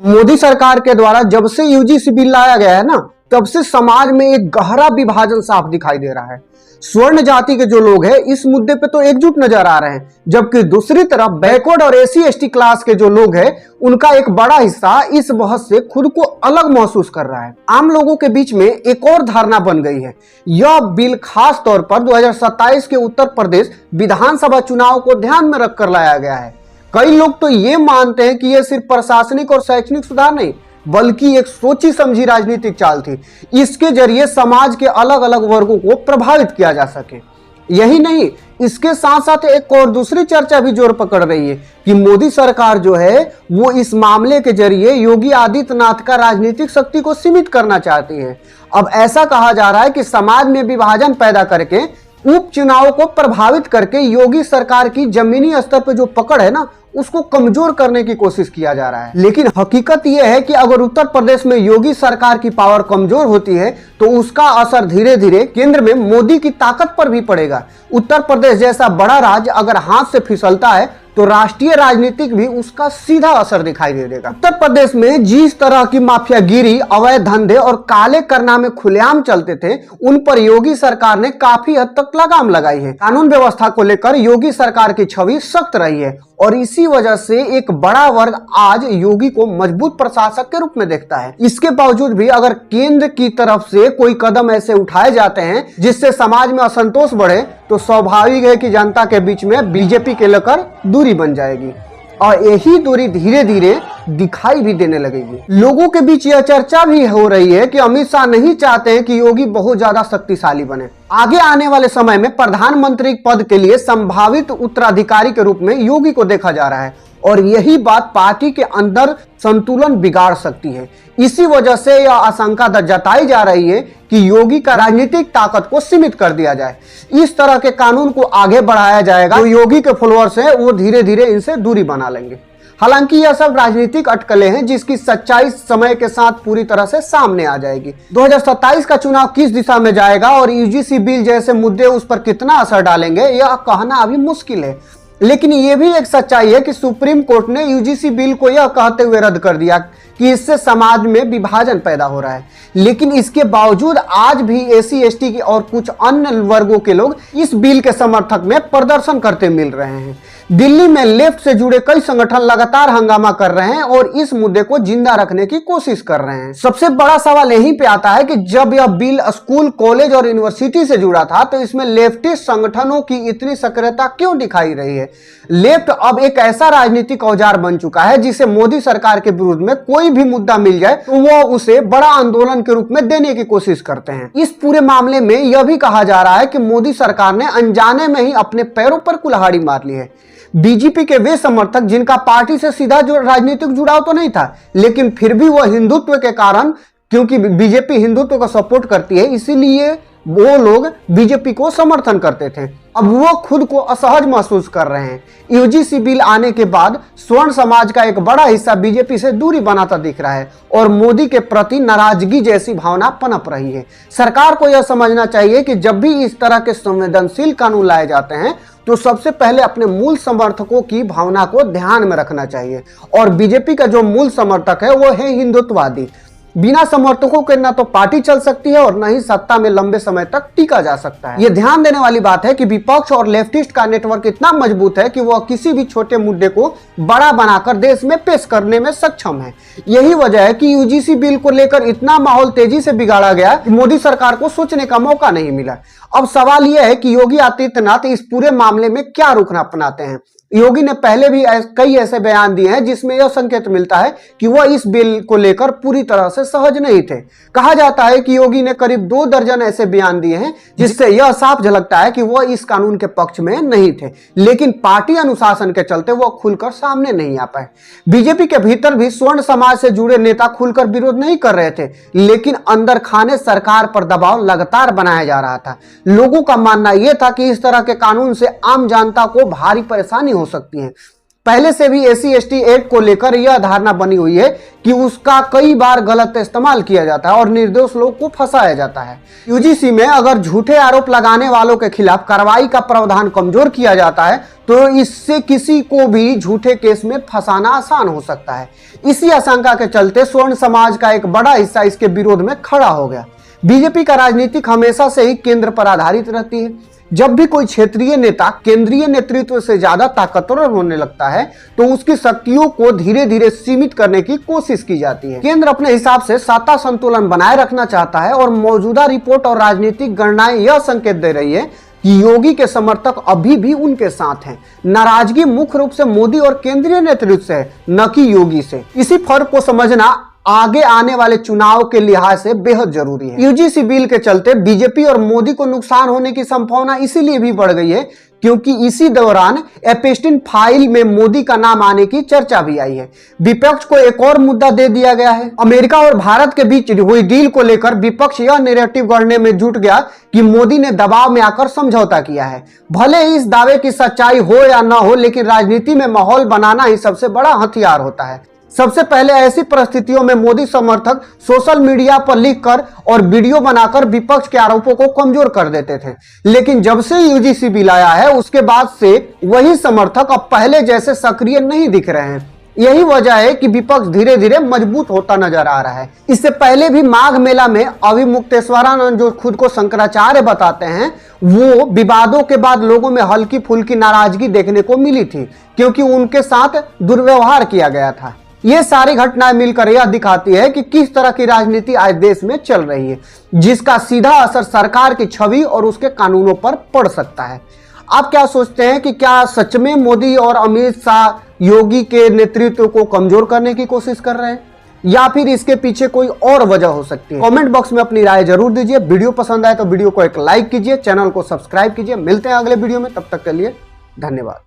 मोदी सरकार के द्वारा जब से यूजीसी बिल लाया गया है ना, तब से समाज में एक गहरा विभाजन साफ दिखाई दे रहा है। स्वर्ण जाति के जो लोग हैं इस मुद्दे पे तो एकजुट नजर आ रहे हैं, जबकि दूसरी तरफ बैकवर्ड और एसी एसटी क्लास के जो लोग हैं उनका एक बड़ा हिस्सा इस बहस से खुद को अलग महसूस कर रहा है। आम लोगों के बीच में एक और धारणा बन गई है। यह बिल खास तौर पर 2027 के उत्तर प्रदेश विधानसभा चुनाव को ध्यान में रखकर लाया गया है। कई लोग तो ये मानते हैं कि यह सिर्फ प्रशासनिक और शैक्षणिक सुधार नहीं, बल्कि एक सोची समझी राजनीतिक चाल थी। इसके जरिए समाज के अलग अलग वर्गों को प्रभावित किया जा सके। यही नहीं, इसके साथ साथ एक और दूसरी चर्चा भी जोर पकड़ रही है कि मोदी सरकार जो है वो इस मामले के जरिए योगी आदित्यनाथ का राजनीतिक शक्ति को सीमित करना चाहती है। अब ऐसा कहा जा रहा है कि समाज में विभाजन पैदा करके उपचुनाव को प्रभावित करके योगी सरकार की जमीनी स्तर पर जो पकड़ है ना, उसको कमजोर करने की कोशिश किया जा रहा है। लेकिन हकीकत यह है कि अगर उत्तर प्रदेश में योगी सरकार की पावर कमजोर होती है तो उसका असर धीरे धीरे केंद्र में मोदी की ताकत पर भी पड़ेगा। उत्तर प्रदेश जैसा बड़ा राज्य अगर हाथ से फिसलता है तो राष्ट्रीय राजनीतिक भी उसका सीधा असर दिखाई दे देगा। उत्तर प्रदेश में जिस तरह की माफियागिरी, अवैध धंधे और काले कारनामे खुलेआम चलते थे, उन पर योगी सरकार ने काफी हद तक लगाम लगाई है। कानून व्यवस्था को लेकर योगी सरकार की छवि सख्त रही है और इसी वजह से एक बड़ा वर्ग आज योगी को मजबूत प्रशासक के रूप में देखता है। इसके बावजूद भी अगर केंद्र की तरफ से कोई कदम ऐसे उठाए जाते हैं जिससे समाज में असंतोष बढ़े, तो स्वाभाविक है कि जनता के बीच में बीजेपी के लेकर दूरी बन जाएगी और यही दूरी धीरे धीरे दिखाई भी देने लगेगी। लोगों के बीच यह चर्चा भी हो रही है कि अमित शाह नहीं चाहते हैं कि योगी बहुत ज्यादा शक्तिशाली बने। आगे आने वाले समय में प्रधानमंत्री पद के लिए संभावित उत्तराधिकारी के रूप में योगी को देखा जा रहा है और यही बात पार्टी के अंदर संतुलन बिगाड़ सकती है। इसी वजह से यह आशंका जताई जा रही है कि योगी का राजनीतिक ताकत को सीमित कर दिया जाए। इस तरह के कानून को आगे बढ़ाया जाएगा। जो योगी के फॉलोअर्स हैं वो धीरे धीरे इनसे दूरी बना लेंगे। हालांकि यह सब राजनीतिक अटकलें हैं जिसकी सच्चाई समय के साथ पूरी तरह से सामने आ जाएगी। 2027 का चुनाव किस दिशा में जाएगा और यूजीसी बिल जैसे मुद्दे उस पर कितना असर डालेंगे, यह कहना अभी मुश्किल है। लेकिन यह भी एक सच्चाई है कि सुप्रीम कोर्ट ने यूजीसी बिल को यह कहते हुए रद्द कर दिया कि इससे समाज में विभाजन पैदा हो रहा है। लेकिन इसके बावजूद आज भी एसी एसटी की और कुछ अन्य वर्गों के लोग इस बिल के समर्थक में प्रदर्शन करते मिल रहे हैं। दिल्ली में लेफ्ट से जुड़े कई संगठन लगातार हंगामा कर रहे हैं और इस मुद्दे को जिंदा रखने की कोशिश कर रहे हैं। सबसे बड़ा सवाल यहीं पे आता है कि जब यह बिल स्कूल, कॉलेज और यूनिवर्सिटी से जुड़ा था तो इसमें लेफ्टिस्ट संगठनों की इतनी सक्रियता क्यों दिखाई रही है। लेफ्ट अब एक ऐसा राजनीतिक औजार बन चुका है जिसे मोदी सरकार के विरुद्ध में कोई भी मुद्दा मिल जाए तो वो उसे बड़ा आंदोलन के रूप में देने की कोशिश करते हैं। इस पूरे मामले में यह भी कहा जा रहा है कि मोदी सरकार ने अनजाने में ही अपने पैरों पर कुल्हाड़ी मार ली है। बीजेपी के वे समर्थक जिनका पार्टी से सीधा राजनीतिक जुड़ाव तो नहीं था, लेकिन फिर भी वह हिंदुत्व के कारण, क्योंकि बीजेपी हिंदुत्व का सपोर्ट करती है, इसीलिए वो लोग बीजेपी को समर्थन करते थे। अब वो खुद को असहज महसूस कर रहे हैं। यूजीसी बिल आने के बाद स्वर्ण समाज का एक बड़ा हिस्सा बीजेपी से दूरी बनाता दिख रहा है और मोदी के प्रति नाराजगी जैसी भावना पनप रही है। सरकार को यह समझना चाहिए कि जब भी इस तरह के संवेदनशील कानून लाए जाते हैं तो सबसे पहले अपने मूल समर्थकों की भावना को ध्यान में रखना चाहिए और बीजेपी का जो मूल समर्थक है वो है हिंदुत्ववादी। बिना समर्थकों के ना तो पार्टी चल सकती है और न ही सत्ता में लंबे समय तक टिका जा सकता है। यह ध्यान देने वाली बात है कि विपक्ष और लेफ्टिस्ट का नेटवर्क इतना मजबूत है कि वह किसी भी छोटे मुद्दे को बड़ा बनाकर देश में पेश करने में सक्षम है। यही वजह है कि यूजीसी बिल को लेकर इतना माहौल तेजी से बिगाड़ा गया कि मोदी सरकार को सोचने का मौका नहीं मिला। अब सवाल यह है कि योगी आदित्यनाथ इस पूरे मामले में क्या रुख अपनाते हैं। योगी ने पहले भी कई ऐसे बयान दिए हैं जिसमें यह संकेत मिलता है कि वह इस बिल को लेकर पूरी तरह से सहज नहीं थे। कहा जाता है कि योगी ने करीब 2 दर्जन ऐसे बयान दिए हैं जिससे यह साफ झलकता है कि वह इस कानून के पक्ष में नहीं थे, लेकिन पार्टी अनुशासन के चलते वह खुलकर सामने नहीं आ पाए। बीजेपी के भीतर भी स्वर्ण समाज से जुड़े नेता खुलकर विरोध नहीं कर रहे थे, लेकिन अंदर खाने सरकार पर दबाव लगातार बनाया जा रहा था। लोगों का मानना यह था कि इस तरह के कानून से आम जनता को भारी परेशानी हो सकती है। पहले से भी SC/ST एक्ट को लेकर यह धारणा बनी हुई है कि उसका कई बार गलत इस्तेमाल किया जाता है और निर्दोष लोग को फंसाया जाता है। यूजीसी में अगर झूठे आरोप लगाने वालों के खिलाफ कार्रवाई का प्रावधान कमजोर किया जाता है तो इससे किसी को भी झूठे केस में फंसाना आसान हो सकता है। इसी आशंका के चलते स्वर्ण समाज का एक बड़ा हिस्सा इसके विरोध में खड़ा हो गया। बीजेपी का राजनीतिक हमेशा से ही केंद्र पर आधारित रहती है। जब भी कोई क्षेत्रीय नेता केंद्रीय नेतृत्व से ज्यादा ताकतवर होने लगता है तो उसकी शक्तियों को धीरे धीरे सीमित करने की कोशिश की जाती है। केंद्र अपने हिसाब से सत्ता संतुलन बनाए रखना चाहता है और मौजूदा रिपोर्ट और राजनीतिक गणनाएं यह संकेत दे रही है कि योगी के समर्थक अभी भी उनके साथ हैं। नाराजगी मुख्य रूप से मोदी और केंद्रीय नेतृत्व से है, न कि योगी से। इसी फर्क को समझना आगे आने वाले चुनाव के लिहाज से बेहद जरूरी है। यूजीसी बिल के चलते बीजेपी और मोदी को नुकसान होने की संभावना इसीलिए भी बढ़ गई है क्योंकि इसी दौरान एपस्टीन फाइल में मोदी का नाम आने की चर्चा भी आई है। विपक्ष को एक और मुद्दा दे दिया गया है। अमेरिका और भारत के बीच हुई डील को लेकर विपक्ष यह नैरेटिव गढ़ने में जुट गया कि मोदी ने दबाव में आकर समझौता किया है। भले ही इस दावे की सच्चाई हो या न हो, लेकिन राजनीति में माहौल बनाना ही सबसे बड़ा हथियार होता है। सबसे पहले ऐसी परिस्थितियों में मोदी समर्थक सोशल मीडिया पर लिखकर और वीडियो बनाकर विपक्ष के आरोपों को कमजोर कर देते थे, लेकिन जब से यूजीसी बिल आया है उसके बाद से वही समर्थक अब पहले जैसे सक्रिय नहीं दिख रहे हैं। यही वजह है कि विपक्ष धीरे धीरे मजबूत होता नजर आ रहा है। इससे पहले भी माघ मेला में अभिमुक्तेश्वरानंद, जो खुद को शंकराचार्य बताते हैं, वो विवादों के बाद लोगों में हल्की फुल्की नाराजगी देखने को मिली थी क्योंकि उनके साथ दुर्व्यवहार किया गया था। ये सारी घटनाएं मिलकर यह दिखाती है कि किस तरह की राजनीति आज देश में चल रही है, जिसका सीधा असर सरकार की छवि और उसके कानूनों पर पड़ सकता है। आप क्या सोचते हैं कि क्या सच में मोदी और अमित शाह योगी के नेतृत्व को कमजोर करने की कोशिश कर रहे हैं या फिर इसके पीछे कोई और वजह हो सकती है? कमेंट बॉक्स में अपनी राय जरूर दीजिए। वीडियो पसंद आए तो वीडियो को एक लाइक कीजिए, चैनल को सब्सक्राइब कीजिए। मिलते हैं अगले वीडियो में, तब तक के लिए धन्यवाद।